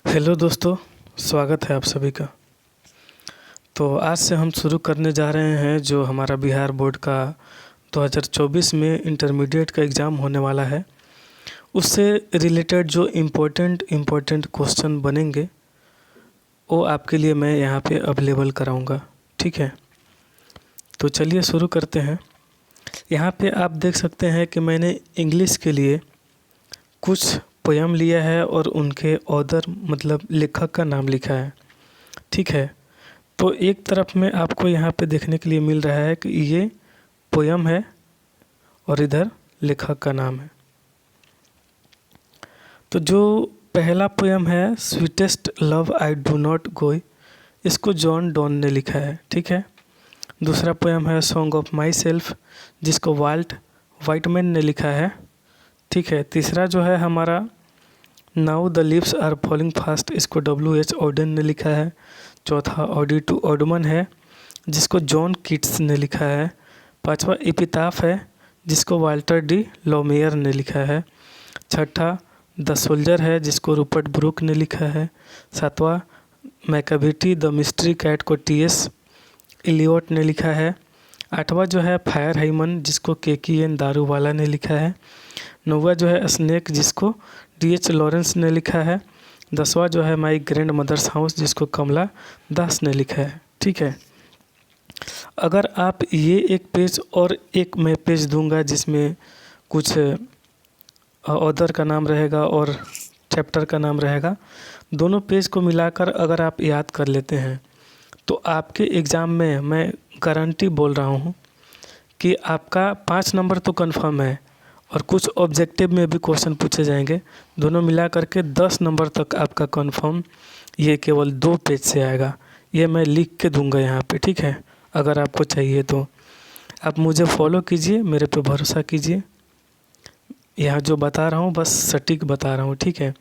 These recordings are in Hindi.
हेलो दोस्तों, स्वागत है आप सभी का। तो आज से हम शुरू करने जा रहे हैं जो हमारा बिहार बोर्ड का 2024 में इंटरमीडिएट का एग्ज़ाम होने वाला है, उससे रिलेटेड जो इम्पोर्टेंट क्वेश्चन बनेंगे वो आपके लिए मैं यहाँ पे अवेलेबल कराऊँगा। ठीक है, तो चलिए शुरू करते हैं। यहाँ पे आप देख सकते हैं कि मैंने इंग्लिश के लिए कुछ पोयम लिया है और उनके ऑथर मतलब लेखक का नाम लिखा है। ठीक है, तो एक तरफ में आपको यहाँ पे देखने के लिए मिल रहा है कि ये पोयम है और इधर लेखक का नाम है। तो जो पहला पोयम है sweetest love I do not go, इसको जॉन डॉन ने लिखा है। ठीक है, दूसरा पोयम है सॉन्ग ऑफ माई सेल्फ, जिसको वाल्ट वाइटमैन ने लिखा है। ठीक है, तीसरा जो है हमारा now the leaves are falling fast, इसको W.H. ऑडेन ने लिखा है। चौथा ऑडी टू ऑडमन है, जिसको जॉन कीट्स ने लिखा है। पांचवा एपिताफ है, जिसको वाल्टर डी लॉमेयर ने लिखा है। छठा द सोल्जर है, जिसको रूपर्ट ब्रूक ने लिखा है। सातवां मैकाविटी द मिस्ट्री कैट को T.S. इलियट ने लिखा है। आठवां जो है फायर हाइमन, जिसको KKN दारूवाला ने लिखा है। नौवां जो है स्नेक, जिसको D.H. लॉरेंस ने लिखा है। 10वां जो है माई ग्रैंड मदर्स हाउस, जिसको कमला दास ने लिखा है। ठीक है, अगर आप ये एक पेज और एक मैं पेज दूंगा जिसमें कुछ ऑथर का नाम रहेगा और चैप्टर का नाम रहेगा, दोनों पेज को मिलाकर अगर आप याद कर लेते हैं तो आपके एग्ज़ाम में मैं गारंटी बोल रहा हूँ कि आपका 5 नंबर तो कंफर्म है और कुछ ऑब्जेक्टिव में भी क्वेश्चन पूछे जाएंगे। दोनों मिला करके 10 नंबर तक आपका कंफर्म ये केवल 2 पेज से आएगा। ये मैं लिख के दूंगा यहाँ पे। ठीक है, अगर आपको चाहिए तो आप मुझे फॉलो कीजिए, मेरे पे भरोसा कीजिए। यहाँ जो बता रहा हूँ बस सटीक बता रहा हूँ। ठीक है,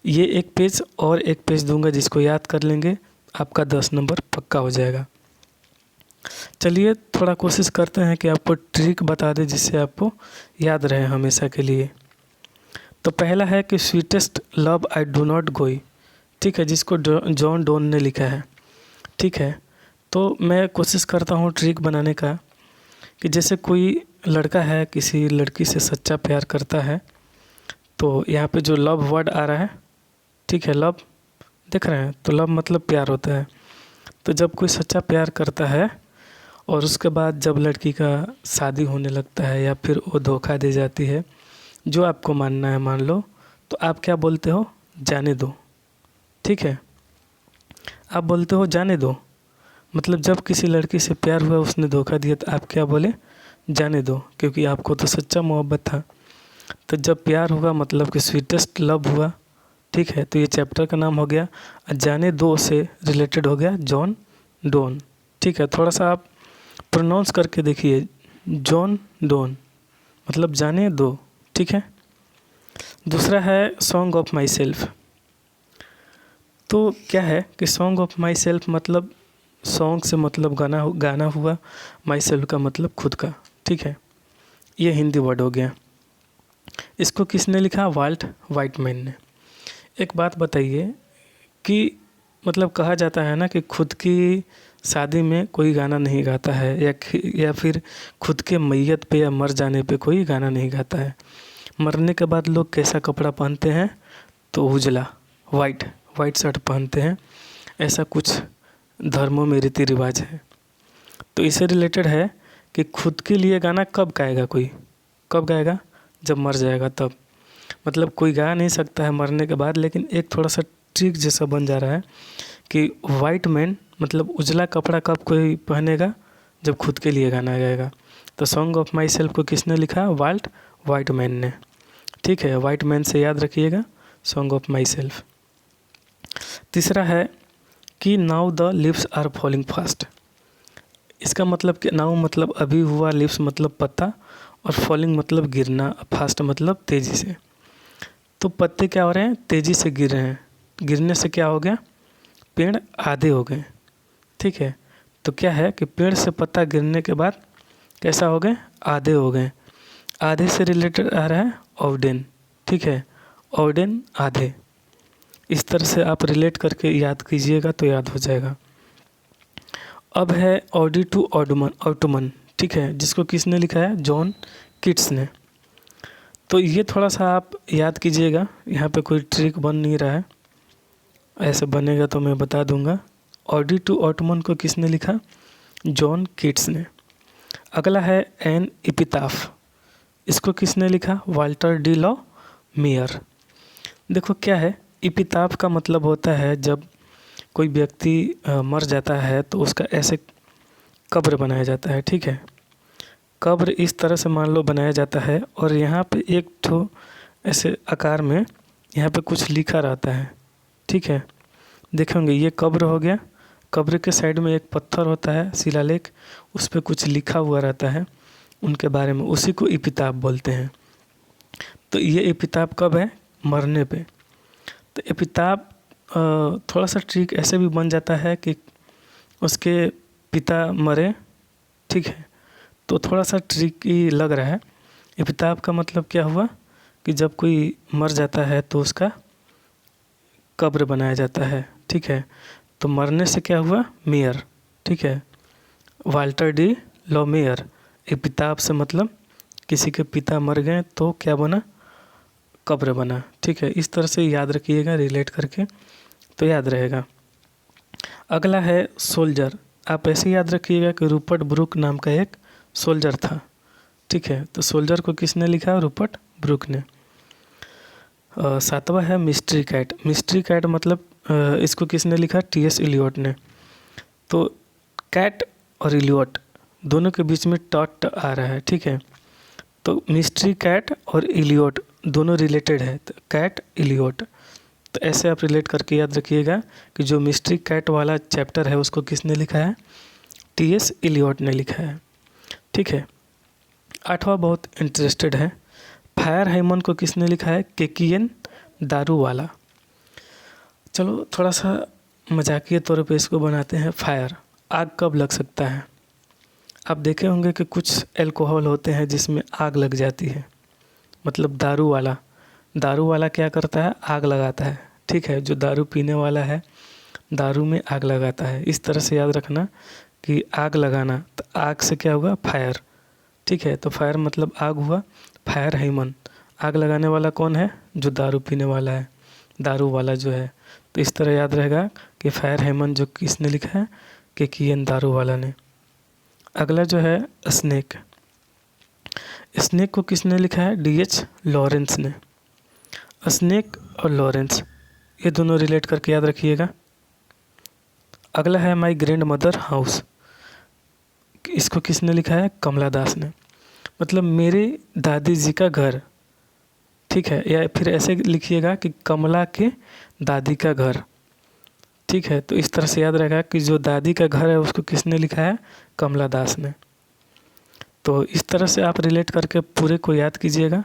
ये एक पेज और एक पेज दूंगा, जिसको याद कर लेंगे आपका 10 नंबर पक्का हो जाएगा। चलिए थोड़ा कोशिश करते हैं कि आपको ट्रिक बता दें जिससे आपको याद रहे हमेशा के लिए। तो पहला है कि sweetest love I do not go, ठीक है, जिसको जॉन डॉन ने लिखा है। ठीक है, तो मैं कोशिश करता हूँ ट्रिक बनाने का कि जैसे कोई लड़का है किसी लड़की से सच्चा प्यार करता है, तो यहाँ पे जो लव वर्ड आ रहा है, ठीक है, लव देख रहे हैं, तो लव मतलब प्यार होता है। तो जब कोई सच्चा प्यार करता है और उसके बाद जब लड़की का शादी होने लगता है या फिर वो धोखा दे जाती है, जो आपको मानना है मान लो, तो आप क्या बोलते हो? जाने दो। ठीक है, आप बोलते हो जाने दो। मतलब जब किसी लड़की से प्यार हुआ, उसने धोखा दिया, तो आप क्या बोले? जाने दो, क्योंकि आपको तो सच्चा मोहब्बत था। तो जब प्यार हुआ मतलब कि स्वीटेस्ट लव हुआ। ठीक है, तो ये चैप्टर का नाम हो गया। जाने दो से रिलेटेड हो गया जॉन डॉन। ठीक है, थोड़ा सा आप प्रोनाउंस करके देखिए, जॉन डॉन मतलब जाने दो। ठीक है, दूसरा है सॉन्ग ऑफ माई सेल्फ। तो क्या है कि सॉन्ग ऑफ माई सेल्फ मतलब सॉन्ग से मतलब गाना हुआ, माई सेल्फ का मतलब खुद का। ठीक है, ये हिंदी वर्ड हो गया। इसको किसने लिखा? वाल्ट वाइटमैन ने। एक बात बताइए कि मतलब कहा जाता है ना कि खुद की शादी में कोई गाना नहीं गाता है, या फिर खुद के मैयत पे या मर जाने पे कोई गाना नहीं गाता है। मरने के बाद लोग कैसा कपड़ा पहनते हैं? तो उजला वाइट शर्ट पहनते हैं। ऐसा कुछ धर्मों में रीति रिवाज है। तो इससे रिलेटेड है कि खुद के लिए गाना कब गाएगा कोई? कब गाएगा? जब मर जाएगा तब। मतलब कोई गा नहीं सकता है मरने के बाद, लेकिन एक थोड़ा सा ट्रिक जैसा बन जा रहा है कि वाइट मैन मतलब उजला कपड़ा कब कोई पहनेगा? जब खुद के लिए गाना गाएगा। तो सॉन्ग ऑफ माई सेल्फ को किसने लिखा? वाल्ट वाइटमैन ने। ठीक है, वाइटमैन से याद रखिएगा सॉन्ग ऑफ माई सेल्फ। तीसरा है कि now the leaves are falling fast. इसका मतलब कि नाउ मतलब अभी हुआ, लिव्स मतलब पत्ता, और फॉलिंग मतलब गिरना, फास्ट मतलब तेज़ी से। तो पत्ते क्या हो रहे हैं? तेज़ी से गिर रहे हैं। गिरने से क्या हो गया? पेड़ आधे हो गए। ठीक है, तो क्या है कि पेड़ से पत्ता गिरने के बाद कैसा हो गए? आधे हो गए। आधे से रिलेटेड आ रहा है ऑडेन। ठीक है, ऑडेन आधे। इस तरह से आप रिलेट करके याद कीजिएगा तो याद हो जाएगा। अब है ऑडी टू ऑटोमन, ठीक है, जिसको किसने लिखा है? जॉन कीट्स ने। तो ये थोड़ा सा आप याद कीजिएगा, यहाँ पे कोई ट्रिक बन नहीं रहा है, ऐसे बनेगा तो मैं बता दूंगा। ऑडी टू ऑटोमन को किसने लिखा? जॉन कीट्स ने। अगला है एन इपिताफ, इसको किसने लिखा? Walter D law mayor. देखो क्या है, इपिताफ का मतलब होता है जब कोई व्यक्ति मर जाता है तो उसका ऐसे कब्र बनाया जाता है, ठीक है। कब्र इस तरह से मान लो बनाया जाता है और यहाँ पे एक ठो ऐसे आकार में यहाँ पे कुछ लिखा रहता है, ठीक है। देखेंगे ये कब्र हो गया, कब्र के साइड में एक पत्थर होता है शिलालेख, उस पर कुछ लिखा हुआ रहता है उनके बारे में, उसी को इपिताफ बोलते हैं। तो ये एपिताफ कब है? मरने पे। तो एपिताफ थोड़ा सा ट्रिक ऐसे भी बन जाता है कि उसके पिता मरे, ठीक है, तो थोड़ा सा ट्रिकी लग रहा है। एपिताफ का मतलब क्या हुआ कि जब कोई मर जाता है तो उसका कब्र बनाया जाता है, ठीक है। तो मरने से क्या हुआ? मेयर, ठीक है, वाल्टर डी लॉ मेयर। एपिताफ से मतलब किसी के पिता मर गए तो क्या बना? कब्र बना, ठीक है। इस तरह से याद रखिएगा रिलेट करके तो याद रहेगा। अगला है सोल्जर। आप ऐसे याद रखिएगा कि रूपर्ट ब्रूक नाम का एक सोल्जर था, ठीक है। तो सोल्जर को किसने लिखा? रूपर्ट ब्रूक ने। सातवां है मिस्ट्री कैट। मिस्ट्री कैट मतलब इसको किसने लिखा? टी.एस. इलियट ने। तो कैट और इलियट दोनों के बीच में टॉट आ रहा है, ठीक है। तो मिस्ट्री कैट और इलियट दोनों रिलेटेड है, तो कैट इलियट। तो ऐसे आप रिलेट करके याद रखिएगा कि जो मिस्ट्री कैट वाला चैप्टर है उसको किसने लिखा है? टी.एस. इलियट ने लिखा है, ठीक है। आठवां बहुत इंटरेस्टेड है, फायर हाइमन को किसने लिखा है? केकियन दारू वाला। चलो थोड़ा सा मजाकिया तौर पे इसको बनाते हैं। फायर, आग कब लग सकता है? आप देखे होंगे कि कुछ अल्कोहल होते हैं जिसमें आग लग जाती है, मतलब दारू वाला क्या करता है? आग लगाता है, ठीक है। जो दारू पीने वाला है दारू में आग लगाता है। इस तरह से याद रखना कि आग लगाना, तो आग से क्या होगा? फायर, ठीक है। तो फायर मतलब आग हुआ। फायर हाइमन, आग लगाने वाला कौन है? जो दारू पीने वाला है, दारू वाला जो है। तो इस तरह याद रहेगा कि फायर हाइमन जो किसने लिखा है? केकियन दारू वाला ने। अगला जो है स्नेक। स्नेक को किसने लिखा है? डी.एच. लॉरेंस ने। स्नेक और लॉरेंस ये दोनों रिलेट करके याद रखिएगा। अगला है माई ग्रैंड मदर हाउस। इसको किसने लिखा है? कमला दास ने। मतलब मेरे दादी जी का घर, ठीक है। या फिर ऐसे लिखिएगा कि कमला के दादी का घर, ठीक है। तो इस तरह से याद रहेगा कि जो दादी का घर है उसको किसने लिखा है? कमला दास ने। तो इस तरह से आप रिलेट करके पूरे को याद कीजिएगा,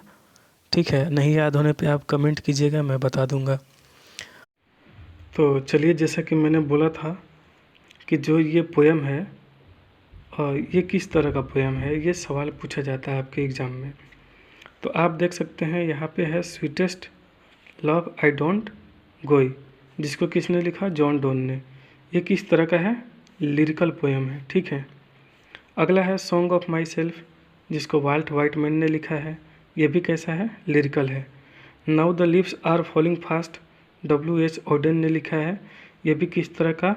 ठीक है। नहीं याद होने पे आप कमेंट कीजिएगा, मैं बता दूंगा। तो चलिए, जैसा कि मैंने बोला था कि जो ये पोयम है ये किस तरह का पोयम है, ये सवाल पूछा जाता है आपके एग्ज़ाम में। तो आप देख सकते हैं यहाँ पे है स्वीटेस्ट लव आई डोंट गोई, जिसको किसने लिखा? जॉन डोन ने। ये किस तरह का है? लिरिकल पोयम है, ठीक है। अगला है सॉन्ग ऑफ माई सेल्फ, जिसको वाल्ट वाइटमैन ने लिखा है। ये भी कैसा है? लिरिकल है। Now the leaves are falling fast, W.H. Auden ने लिखा है। ये भी किस तरह का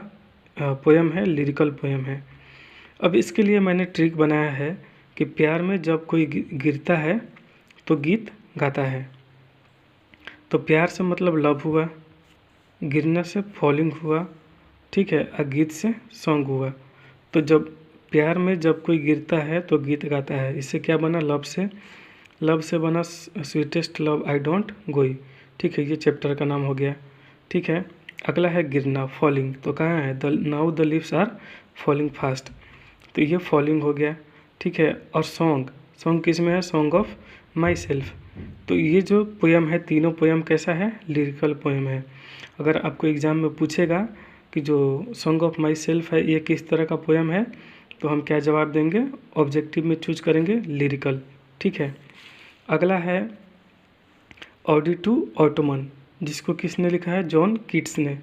पोयम है? लिरिकल पोयम है। अब इसके लिए मैंने ट्रिक बनाया है कि प्यार में जब कोई गिरता है तो गीत गाता है। तो प्यार से मतलब लव हुआ, गिरने से फॉलिंग हुआ, ठीक है, और गीत से सॉन्ग हुआ। तो जब प्यार में जब कोई गिरता है तो गीत गाता है, इससे क्या बना? लव से बना स्वीटेस्ट लव आई डोंट गोई, ठीक है। ये चैप्टर का नाम हो गया, ठीक है। अगला है गिरना, फॉलिंग। तो कहाँ है? Now the leaves are falling fast, तो ये फॉलिंग हो गया, ठीक है। और सॉन्ग किस में है? Song of my self. तो ये जो पोयम है, तीनों पोयम कैसा है? लिरिकल पोयम है। अगर आपको एग्ज़ाम में पूछेगा कि जो सॉन्ग ऑफ माई सेल्फ है ये किस तरह का पोयम है, तो हम क्या जवाब देंगे? ऑब्जेक्टिव में चूज करेंगे लिरिकल, ठीक है। अगला है ऑडी टू ऑटोमन, जिसको किसने लिखा है? जॉन कीट्स ने।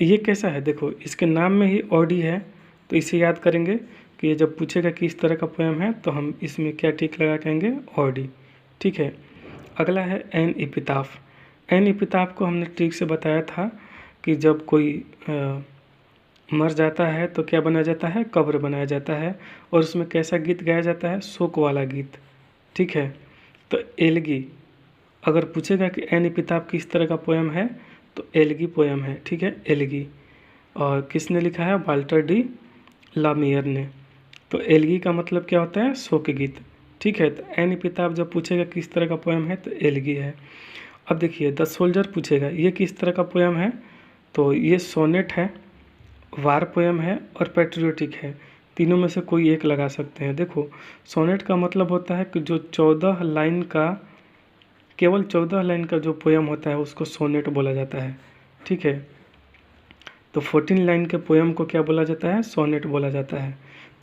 ये कैसा है? देखो इसके नाम में ही ऑडी है, तो इसे याद करेंगे कि ये जब पूछेगा कि इस तरह का पोएम है तो हम इसमें क्या टिक लगा कहेंगे? ऑडी। ठीक है। अगला है एन एपिताफ। एन एपिताफ को हमने ठीक से बताया था कि जब कोई मर जाता है तो क्या बनाया जाता है? कब्र बनाया जाता है, और उसमें कैसा गीत गाया जाता है? शोक वाला गीत। ठीक है। तो एलगी, अगर पूछेगा कि एन एपिताफ किस तरह का पोएम है तो एलगी पोएम है। ठीक है, एलगी। और किसने लिखा है? वाल्टर डी लामियर ने। तो एलगी का मतलब क्या होता है? शोक गीत। ठीक है। तो एन एपिताफ जब पूछेगा किस तरह का पोएम है तो एलगी है। अब देखिए द सोल्जर पूछेगा ये किस तरह का पोएम है, तो ये सोनेट है, वार पोएम है और पैट्रियोटिक है। तीनों में से कोई एक लगा सकते हैं। देखो सोनेट का मतलब होता है कि जो 14 लाइन का, केवल 14 लाइन का जो पोएम होता है उसको सोनेट बोला जाता है। ठीक है। तो 14 लाइन के पोएम को क्या बोला जाता है? सोनेट बोला जाता है।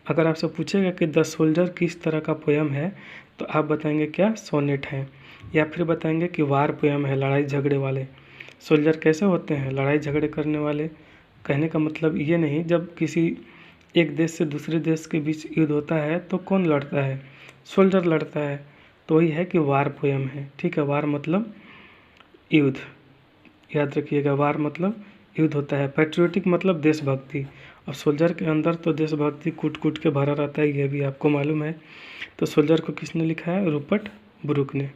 अगर आपसे पूछेगा कि द सोल्जर किस तरह का पोएम है तो आप बताएंगे क्या? सोनेट है। या फिर बताएंगे कि वार पोएम है, लड़ाई झगड़े वाले। सोल्जर कैसे होते हैं? लड़ाई झगड़े करने वाले। कहने का मतलब ये नहीं, जब किसी एक देश से दूसरे देश के बीच युद्ध होता है तो कौन लड़ता है? सोल्जर लड़ता है। तो वही है कि वार पोएम है। ठीक है। वार मतलब युद्ध, याद रखिएगा, वार मतलब युद्ध होता है। पैट्रियोटिक मतलब देशभक्ति। अब सोल्जर के अंदर तो देशभक्ति कूट कूट के भरा रहता है, ये भी आपको मालूम है। तो सोल्जर को किसने लिखा है? रूपर्ट ब्रूक ने।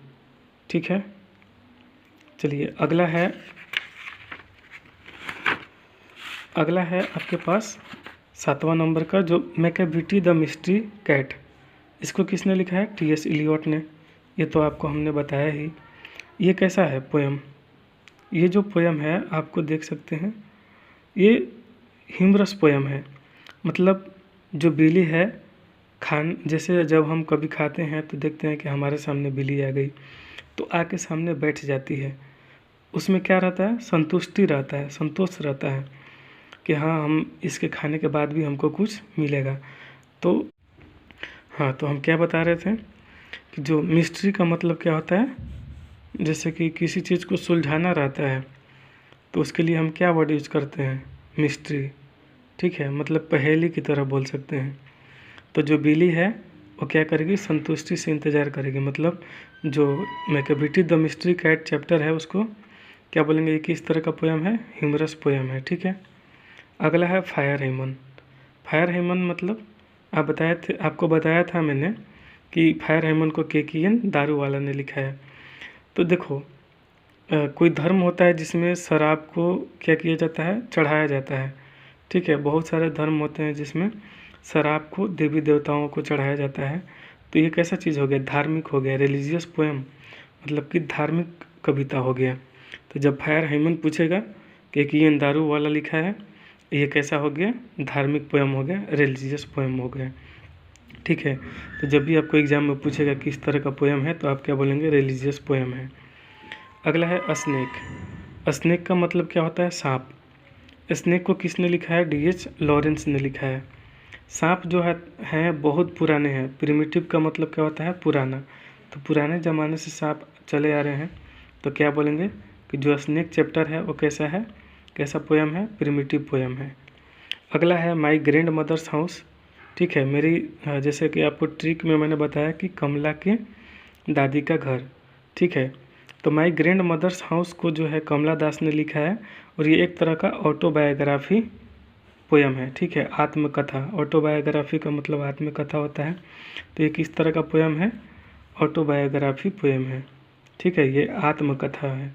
ठीक है। चलिए अगला है आपके पास 7वां नंबर का, जो मैकेविटी द मिस्ट्री कैट। इसको किसने लिखा है? टी.एस. इलियट ने। ये तो आपको हमने बताया ही। ये कैसा है पोएम? ये जो पोएम है आपको देख सकते हैं, ये ह्यूमरस पोएम है। मतलब जो बिल्ली है, जैसे जब हम कभी खाते हैं तो देखते हैं कि हमारे सामने बिल्ली आ गई तो आके सामने बैठ जाती है। उसमें क्या रहता है? संतुष्टि रहता है, संतोष रहता है कि हाँ, हम इसके खाने के बाद भी हमको कुछ मिलेगा। तो हाँ, तो हम क्या बता रहे थे कि जो मिस्ट्री का मतलब क्या होता है? जैसे कि किसी चीज़ को सुलझाना रहता है तो उसके लिए हम क्या वर्ड यूज करते हैं? मिस्ट्री। ठीक है। मतलब पहेली की तरह बोल सकते हैं। तो जो बिल्ली है वो क्या करेगी? संतुष्टि से इंतज़ार करेगी। मतलब जो Macavity the mystery cat chapter है उसको क्या बोलेंगे? ये किस तरह का पोएम है? ह्यूमरस पोएम है। ठीक है। अगला है फायर हेमन। फायर हेमन मतलब आपको बताया था मैंने कि फायर हेमन को केकियन दारू वाला ने लिखा है। तो देखो कोई धर्म होता है जिसमें शराब को क्या किया जाता है? चढ़ाया जाता है। ठीक है। बहुत सारे धर्म होते हैं जिसमें शराब को देवी देवताओं को चढ़ाया जाता है। तो ये कैसा चीज़ हो गया? धार्मिक हो गया, रिलीजियस पोएम, मतलब कि धार्मिक कविता हो गया। तो जब फायर हेमन पूछेगा कि ये दारू वाला लिखा है, ये कैसा हो गया? धार्मिक पोएम हो गया, रिलीजियस पोएम हो गया। ठीक है। तो जब भी आपको एग्जाम में पूछेगा किस तरह का पोएम है तो आप क्या बोलेंगे? रिलीजियस पोएम है। अगला है स्नेक। स्नेक का मतलब क्या होता है? सांप। स्नेक को किसने लिखा है? D.H. लॉरेंस ने लिखा है। सांप जो है बहुत पुराने हैं। प्रिमिटिव का मतलब क्या होता है? पुराना। तो पुराने ज़माने से सांप चले आ रहे हैं, तो क्या बोलेंगे कि जो स्नेक चैप्टर है वो कैसा है? कैसा पोएम है? प्रिमिटिव पोएम है। अगला है माई ग्रैंड मदर्स हाउस। ठीक है। मेरी जैसे कि आपको ट्रिक में मैंने बताया कि कमला के दादी का घर। ठीक है। तो माई ग्रैंड मदर्स हाउस को जो है कमला दास ने लिखा है, और ये एक तरह का ऑटोबायोग्राफी पोएम है। ठीक है। आत्मकथा। ऑटोबायोग्राफी का मतलब आत्मकथा होता है। तो ये किस तरह का पोएम है? ऑटोबायोग्राफी पोएम है। ठीक है। ये आत्मकथा है।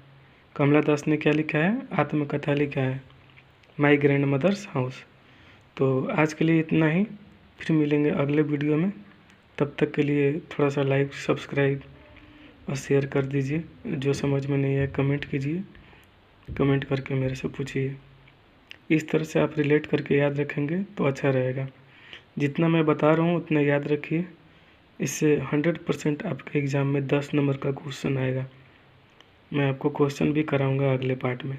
कमला दास ने क्या लिखा है? आत्मकथा लिखा है, माई ग्रैंड मदर्स हाउस। तो आज के लिए इतना ही, फिर मिलेंगे अगले वीडियो में। तब तक के लिए थोड़ा सा लाइक, सब्सक्राइब और शेयर कर दीजिए। जो समझ में नहीं है कमेंट कीजिए, कमेंट करके मेरे से पूछिए। इस तरह से आप रिलेट करके याद रखेंगे तो अच्छा रहेगा। जितना मैं बता रहा हूँ उतना याद रखिए, इससे 100% आपके एग्ज़ाम में 10 नंबर का क्वेश्चन आएगा। मैं आपको क्वेश्चन भी कराऊंगा अगले पार्ट में।